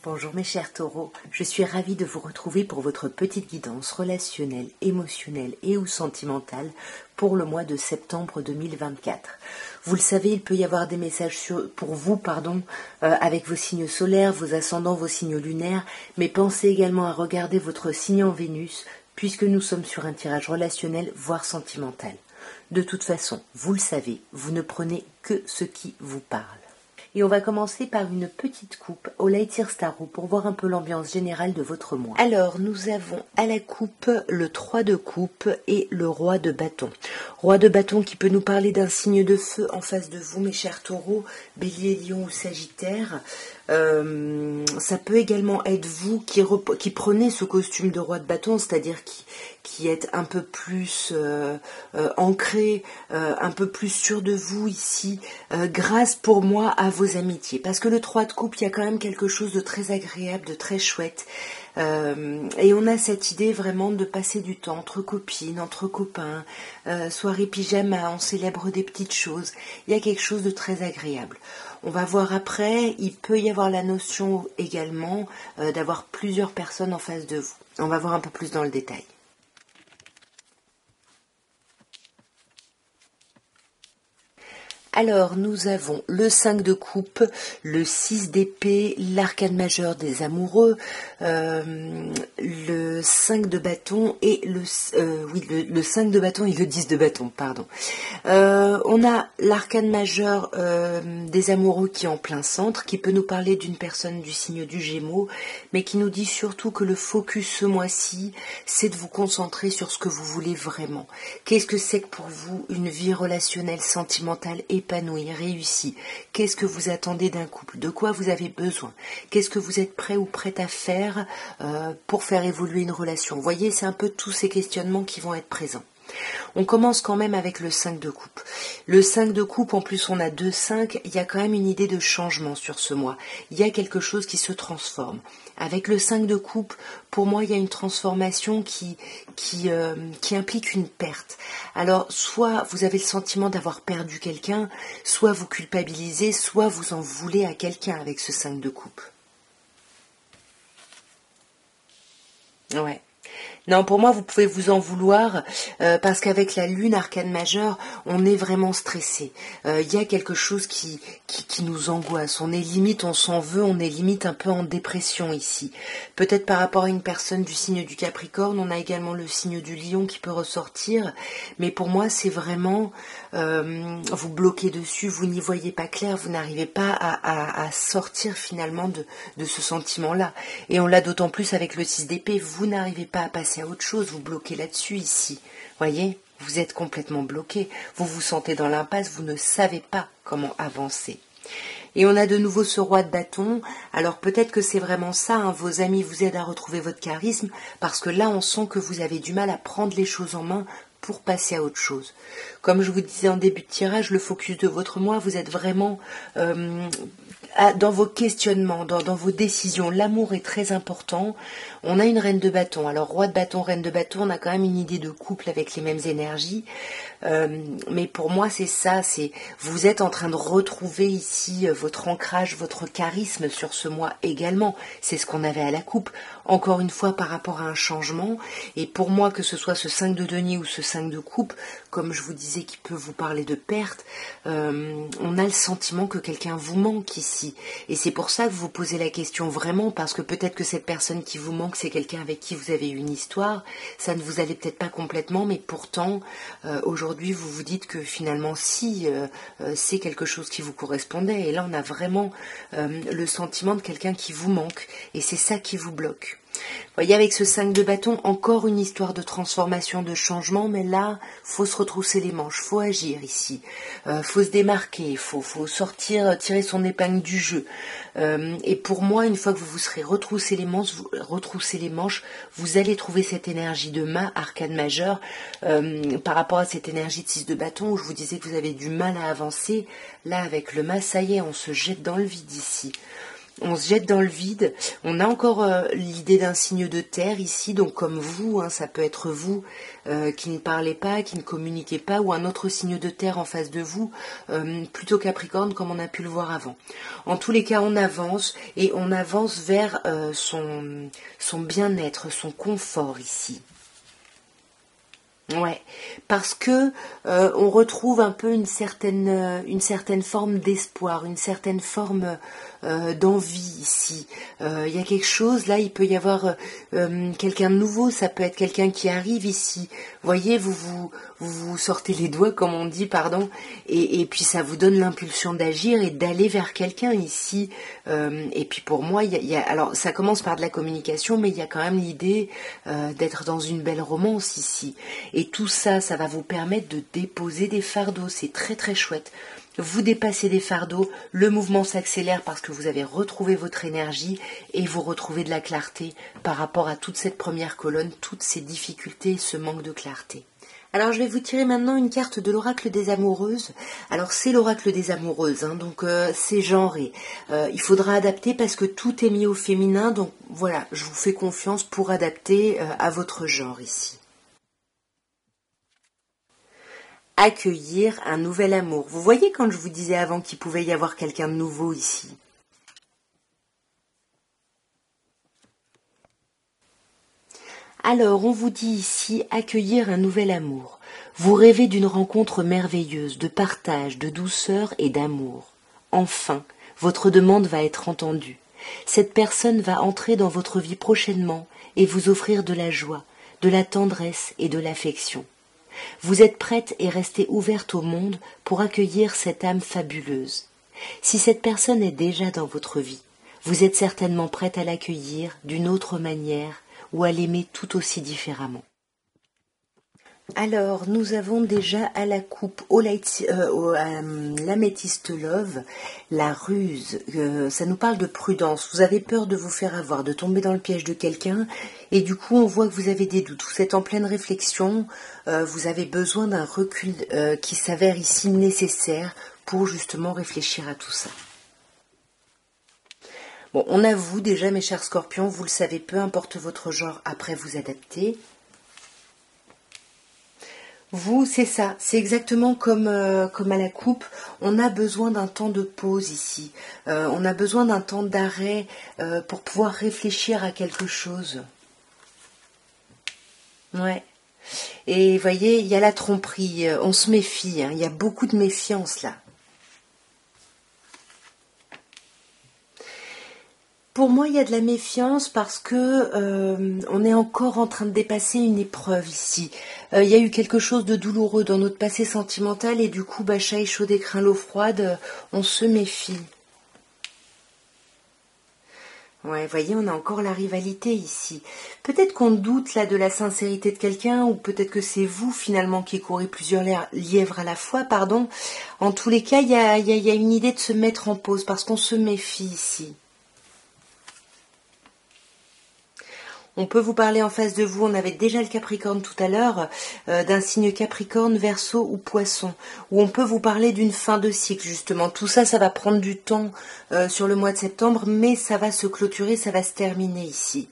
Bonjour mes chers taureaux, je suis ravie de vous retrouver pour votre petite guidance relationnelle, émotionnelle et ou sentimentale pour le mois de septembre 2024. Vous le savez, il peut y avoir des messages pour vous, avec vos signes solaires, vos ascendants, vos signes lunaires, mais pensez également à regarder votre signe en Vénus, puisque nous sommes sur un tirage relationnel, voire sentimental. De toute façon, vous le savez, vous ne prenez que ce qui vous parle. Et on va commencer par une petite coupe au Lightir Starot pour voir un peu l'ambiance générale de votre mois. Alors, nous avons à la coupe le 3 de coupe et le roi de bâton. Roi de bâton qui peut nous parler d'un signe de feu en face de vous, mes chers taureaux, bélier, lion ou sagittaire. Ça peut également être vous qui prenez ce costume de roi de bâton, c'est-à-dire qui êtes un peu plus ancré, un peu plus sûr de vous ici, grâce pour moi à vos amitiés. Parce que le 3 de coupe, il y a quand même quelque chose de très agréable, de très chouette. Et on a cette idée vraiment de passer du temps entre copines, entre copains, soirée pyjama, on célèbre des petites choses. Il y a quelque chose de très agréable. On va voir après, il peut y avoir la notion également d'avoir plusieurs personnes en face de vous. On va voir un peu plus dans le détail. Alors, nous avons le 5 de coupe, le 6 d'épée, l'arcane majeur des amoureux, le 5 de bâton et le 5 de bâton et le 10 de bâton, pardon. On a l'arcane majeur des amoureux qui est en plein centre, qui peut nous parler d'une personne du signe du Gémeaux, mais qui nous dit surtout que le focus ce mois-ci, c'est de vous concentrer sur ce que vous voulez vraiment. Qu'est-ce que c'est que pour vous une vie relationnelle, sentimentale, épanouie, réussie? Qu'est-ce que vous attendez d'un couple? De quoi vous avez besoin? Qu'est-ce que vous êtes prêt ou prête à faire pour faire évoluer une relation? Vous voyez, c'est un peu tous ces questionnements qui vont être présents. On commence quand même avec le 5 de coupe. Le 5 de coupe, en plus on a 2-5, il y a quand même une idée de changement sur ce mois. Il y a quelque chose qui se transforme. Avec le 5 de coupe, pour moi, il y a une transformation qui implique une perte. Alors, soit vous avez le sentiment d'avoir perdu quelqu'un, soit vous culpabilisez, soit vous en voulez à quelqu'un avec ce 5 de coupe. Ouais. Non, pour moi, vous pouvez vous en vouloir parce qu'avec la lune arcane majeure, on est vraiment stressé. Il y a quelque chose qui nous angoisse. On est limite, on s'en veut, on est limite un peu en dépression ici. Peut-être par rapport à une personne du signe du Capricorne, on a également le signe du Lion qui peut ressortir. Mais pour moi, c'est vraiment vous bloquez dessus, vous n'y voyez pas clair, vous n'arrivez pas à sortir finalement de ce sentiment-là. Et on l'a d'autant plus avec le 6 d'épée, vous n'arrivez pas à passer à autre chose, vous bloquez là-dessus ici. Voyez, vous êtes complètement bloqué, vous vous sentez dans l'impasse, vous ne savez pas comment avancer. Et on a de nouveau ce roi de bâton. Alors peut-être que c'est vraiment ça, hein, vos amis vous aident à retrouver votre charisme, parce que là on sent que vous avez du mal à prendre les choses en main pour passer à autre chose. Comme je vous disais en début de tirage, le focus de votre mois, vous êtes vraiment dans vos questionnements, dans vos décisions. L'amour est très important. On a une reine de bâton. Alors roi de bâton, reine de bâton, on a quand même une idée de couple avec les mêmes énergies. Mais pour moi, c'est ça. C'est vous êtes en train de retrouver ici votre ancrage, votre charisme sur ce mois également. C'est ce qu'on avait à la coupe. Encore une fois, par rapport à un changement. Et pour moi, que ce soit ce 5 de denier ou ce 5 de coupe, comme je vous disais, qui peut vous parler de perte, on a le sentiment que quelqu'un vous manque ici. Et c'est pour ça que vous posez la question vraiment, parce que peut-être que cette personne qui vous manque, c'est quelqu'un avec qui vous avez eu une histoire. Ça ne vous allait peut-être pas complètement, mais pourtant, aujourd'hui, vous vous dites que finalement, si, c'est quelque chose qui vous correspondait. Et là, on a vraiment le sentiment de quelqu'un qui vous manque. Et c'est ça qui vous bloque. Vous voyez, avec ce 5 de bâton, encore une histoire de transformation, de changement, mais là, faut se retrousser les manches, faut agir ici, faut se démarquer, faut sortir, tirer son épingle du jeu. Et pour moi, une fois que vous vous serez retroussé les manches, vous allez trouver cette énergie de mât, arcane majeur, par rapport à cette énergie de 6 de bâton, où je vous disais que vous avez du mal à avancer. Là, avec le mât, ça y est, on se jette dans le vide ici. On se jette dans le vide. On a encore l'idée d'un signe de terre ici, donc comme vous, hein, ça peut être vous qui ne parlez pas, qui ne communiquez pas, ou un autre signe de terre en face de vous, plutôt Capricorne comme on a pu le voir avant. En tous les cas, on avance et on avance vers son bien-être, son confort ici. Ouais, parce que on retrouve un peu une certaine forme d'espoir, une certaine forme d'envie ici. Il y a quelque chose là, il peut y avoir quelqu'un de nouveau, ça peut être quelqu'un qui arrive ici. Voyez, vous sortez les doigts comme on dit, pardon, et puis ça vous donne l'impulsion d'agir et d'aller vers quelqu'un ici. Et puis pour moi, alors ça commence par de la communication, mais il y a quand même l'idée d'être dans une belle romance ici. Et tout ça, ça va vous permettre de déposer des fardeaux. C'est très très chouette. Vous dépassez des fardeaux, le mouvement s'accélère parce que vous avez retrouvé votre énergie et vous retrouvez de la clarté par rapport à toute cette première colonne, toutes ces difficultés et ce manque de clarté. Alors je vais vous tirer maintenant une carte de l'oracle des amoureuses. Alors c'est l'oracle des amoureuses, hein, donc c'est genré. Il faudra adapter parce que tout est mis au féminin, donc voilà, je vous fais confiance pour adapter à votre genre ici. Accueillir un nouvel amour. Vous voyez quand je vous disais avant qu'il pouvait y avoir quelqu'un de nouveau ici. Alors, on vous dit ici accueillir un nouvel amour. Vous rêvez d'une rencontre merveilleuse, de partage, de douceur et d'amour. Enfin, votre demande va être entendue. Cette personne va entrer dans votre vie prochainement et vous offrir de la joie, de la tendresse et de l'affection. Vous êtes prête et restez ouverte au monde pour accueillir cette âme fabuleuse. Si cette personne est déjà dans votre vie, vous êtes certainement prête à l'accueillir d'une autre manière ou à l'aimer tout aussi différemment. Alors, nous avons déjà à la coupe l'améthyste love, la ruse. Ça nous parle de prudence. Vous avez peur de vous faire avoir, de tomber dans le piège de quelqu'un. Et du coup, on voit que vous avez des doutes. Vous êtes en pleine réflexion. Vous avez besoin d'un recul qui s'avère ici nécessaire pour justement réfléchir à tout ça. Bon, on avoue déjà, mes chers scorpions, vous le savez, peu importe votre genre, après vous adaptez. Vous, c'est ça, c'est exactement comme à la coupe, on a besoin d'un temps de pause ici, on a besoin d'un temps d'arrêt pour pouvoir réfléchir à quelque chose. Ouais. Et voyez, il y a la tromperie, on se méfie, hein, il y a beaucoup de méfiance là. Pour moi, il y a de la méfiance parce que on est encore en train de dépasser une épreuve ici. Il y a eu quelque chose de douloureux dans notre passé sentimental et du coup, chat chaud et craint l'eau froide, on se méfie. Ouais, voyez, on a encore la rivalité ici. Peut-être qu'on doute là de la sincérité de quelqu'un ou peut-être que c'est vous finalement qui courez plusieurs lièvres à la fois, pardon. En tous les cas, il y a une idée de se mettre en pause parce qu'on se méfie ici. On peut vous parler en face de vous, on avait déjà le Capricorne tout à l'heure, d'un signe Capricorne, Verseau ou Poisson, où on peut vous parler d'une fin de cycle justement. Tout ça, ça va prendre du temps sur le mois de septembre, mais ça va se clôturer, ça va se terminer ici.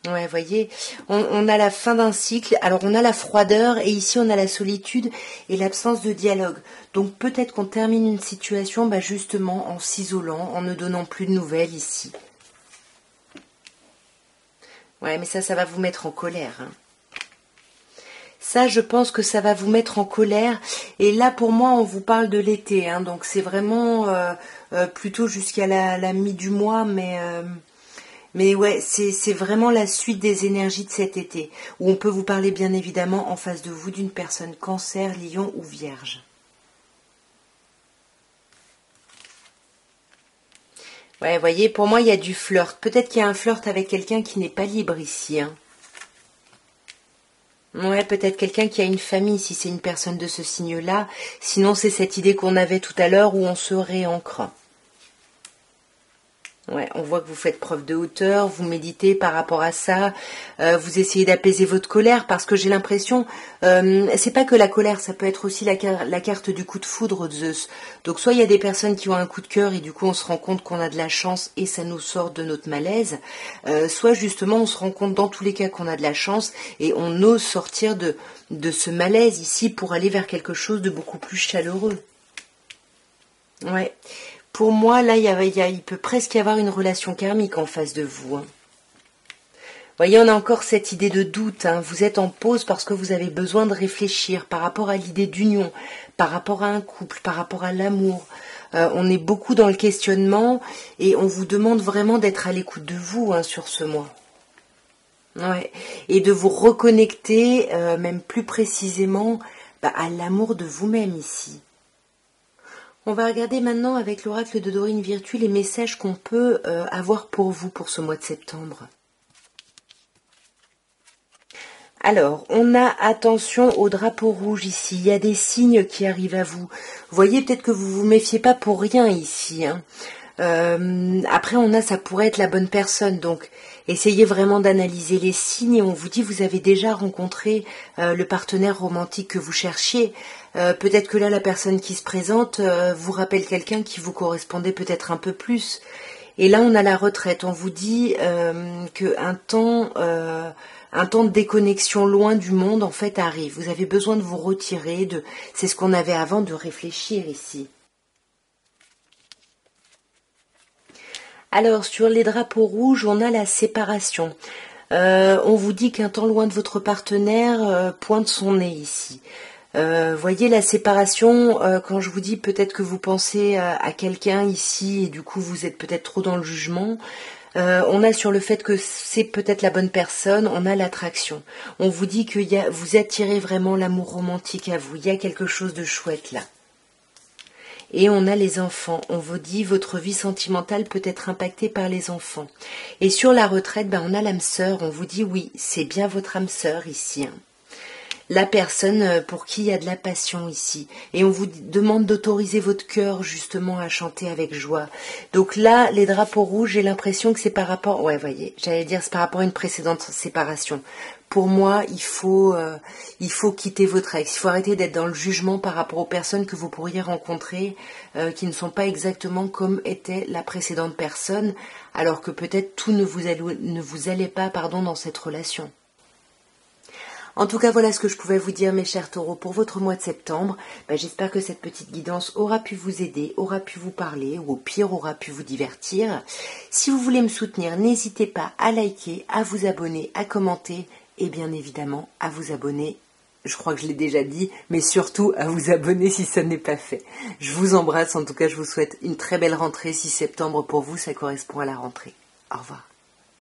Ouais, voyez, on a la fin d'un cycle, alors on a la froideur et ici on a la solitude et l'absence de dialogue. Donc peut-être qu'on termine une situation justement en s'isolant, en ne donnant plus de nouvelles ici. Ouais, mais ça va vous mettre en colère. Hein. Ça, je pense que ça va vous mettre en colère. Et là, pour moi, on vous parle de l'été. Hein, donc c'est vraiment plutôt jusqu'à la mi du mois, mais ouais, c'est vraiment la suite des énergies de cet été, où on peut vous parler bien évidemment en face de vous d'une personne Cancer, Lion ou Vierge. Ouais, voyez, pour moi, il y a du flirt. Peut-être qu'il y a un flirt avec quelqu'un qui n'est pas libre ici. Hein. Ouais, peut-être quelqu'un qui a une famille, si c'est une personne de ce signe-là. Sinon, c'est cette idée qu'on avait tout à l'heure où on se réancre. Ouais, on voit que vous faites preuve de hauteur, vous méditez par rapport à ça, vous essayez d'apaiser votre colère parce que j'ai l'impression, c'est pas que la colère, ça peut être aussi la carte du coup de foudre de Zeus. Donc soit il y a des personnes qui ont un coup de cœur et du coup on se rend compte qu'on a de la chance et ça nous sort de notre malaise, soit justement on se rend compte dans tous les cas qu'on a de la chance et on ose sortir de ce malaise ici pour aller vers quelque chose de beaucoup plus chaleureux. Ouais. Pour moi, là, il peut presque y avoir une relation karmique en face de vous. Hein. Voyez, on a encore cette idée de doute. Hein. Vous êtes en pause parce que vous avez besoin de réfléchir par rapport à l'idée d'union, par rapport à un couple, par rapport à l'amour. On est beaucoup dans le questionnement et on vous demande vraiment d'être à l'écoute de vous hein, sur ce mois. Ouais. Et de vous reconnecter, même plus précisément, à l'amour de vous-même ici. On va regarder maintenant avec l'oracle de Dorine Virtue les messages qu'on peut avoir pour vous pour ce mois de septembre. Alors, on a attention au drapeau rouge ici. Il y a des signes qui arrivent à vous. Vous voyez peut-être que vous vous méfiez pas pour rien ici. Hein. Après, on a ça pourrait être la bonne personne. Donc, essayez vraiment d'analyser les signes. Et on vous dit vous avez déjà rencontré le partenaire romantique que vous cherchiez. Peut-être que là, la personne qui se présente vous rappelle quelqu'un qui vous correspondait peut-être un peu plus. Et là, on a la retraite. On vous dit qu'un temps de déconnexion loin du monde, en fait, arrive. Vous avez besoin de vous retirer. C'est ce qu'on avait avant de réfléchir ici. Alors, sur les drapeaux rouges, on a la séparation. On vous dit qu'un temps loin de votre partenaire pointe son nez ici. Voyez la séparation, quand je vous dis peut-être que vous pensez à quelqu'un ici et du coup vous êtes peut-être trop dans le jugement, on a sur le fait que c'est peut-être la bonne personne, on a l'attraction. On vous dit que vous attirez vraiment l'amour romantique à vous, il y a quelque chose de chouette là. Et on a les enfants. On vous dit votre vie sentimentale peut être impactée par les enfants. Et sur la retraite, on a l'âme sœur. On vous dit oui, c'est bien votre âme sœur ici. Hein. La personne pour qui il y a de la passion ici. Et on vous demande d'autoriser votre cœur justement à chanter avec joie. Donc là, les drapeaux rouges, j'ai l'impression que c'est par rapport... Ouais, voyez, j'allais dire c'est par rapport à une précédente séparation. Pour moi, il faut quitter votre ex. Il faut arrêter d'être dans le jugement par rapport aux personnes que vous pourriez rencontrer qui ne sont pas exactement comme était la précédente personne, alors que peut-être tout ne vous allait pas dans cette relation. En tout cas, voilà ce que je pouvais vous dire, mes chers taureaux, pour votre mois de septembre. J'espère que cette petite guidance aura pu vous aider, aura pu vous parler, ou au pire, aura pu vous divertir. Si vous voulez me soutenir, n'hésitez pas à liker, à vous abonner, à commenter, et bien évidemment, à vous abonner. Je crois que je l'ai déjà dit, mais surtout à vous abonner si ça n'est pas fait. Je vous embrasse, en tout cas, je vous souhaite une très belle rentrée. 6 septembre pour vous, ça correspond à la rentrée. Au revoir.